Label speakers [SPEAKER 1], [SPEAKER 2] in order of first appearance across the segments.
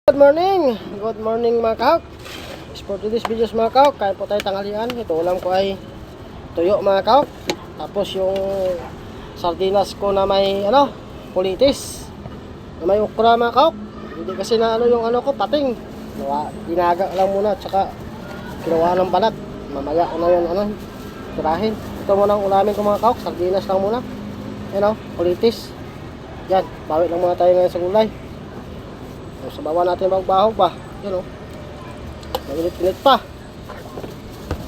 [SPEAKER 1] Good morning mga kahok. For today's videos mga kahok, kain po tayo tanghalian. Ito ulam ko ay tuyo mga kahok. Tapos yung sardinas ko na may pulitis, na may ukra mga kahok. Hindi kasi na yung ko pating. Dinaga lang muna at saka kinuha ng balat. Mamaya ko na yun tirahin. Ito muna ang ulamin ko mga kahok, sardinas lang muna. Pulitis. Yan, bawi lang muna tayo ngayon sa gulay. So, sabawan natin bago-baho pa. Yan o. Maginit-init pa.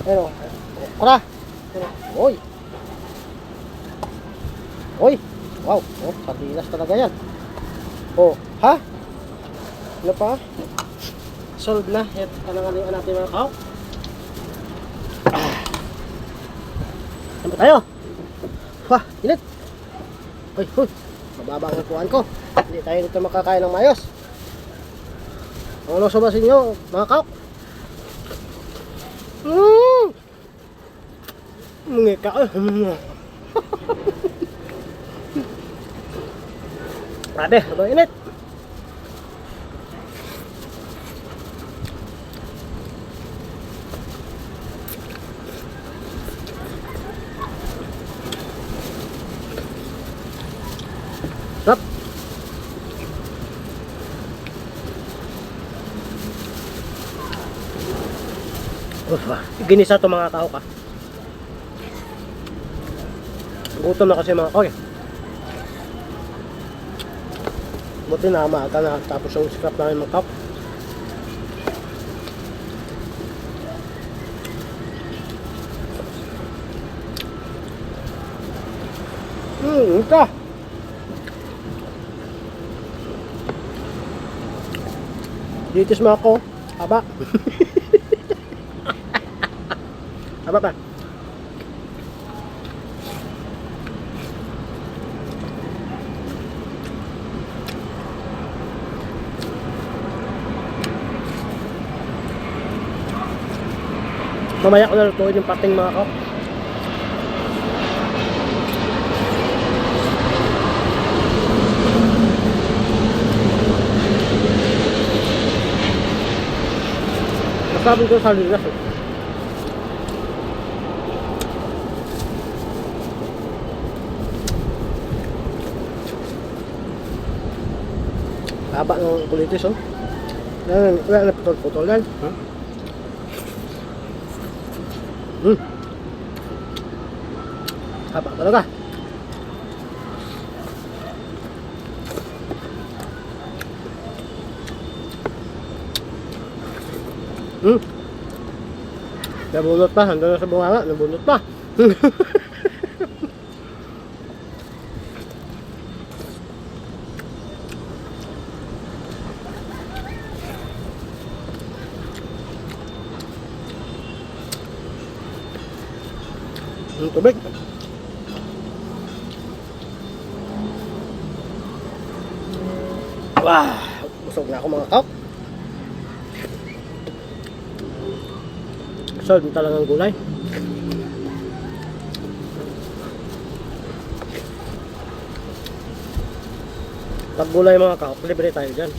[SPEAKER 1] Yan o. Okra. Oy. Oy. Wow. Oh, sardinas talaga yan. Oh, ha? Ano pa? Solve na. Yan. Tanangalingan natin mga kahok. Saan ba tayo? Wah, init. Hoy, hoy. Mababa ang kuhaan ko. Hindi tayo dito makakain ng mayos. Ano sa basin nyo, mga kahok? Ngika. Grabe, ano init? Sarap. Ginisa to mga kahok ha. Gutom na kasi mga kahok. Buti na maaga na tapos yung scrap namin mga kahok. Ito. Ditis mo ako. Haba. Haba pa. Mamaya ko na lutuin yung pating mga kahok. Masabi ko sa linas eh. Haba ng kulitis oh. Wala na putol-putol yan. Haba talaga. Nabunot pa, hanggang sa bunganga, nabunot pa. Yung tubig. Wah, busog na ako mga kahok. Solve na talagang gulay. Pag gulay mga kahok, libre tayo dyan.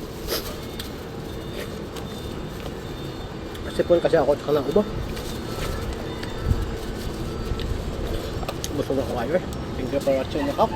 [SPEAKER 1] Kasi ako at kanang ubo. Busog ako kayo eh. Thank you for watching mga kahok.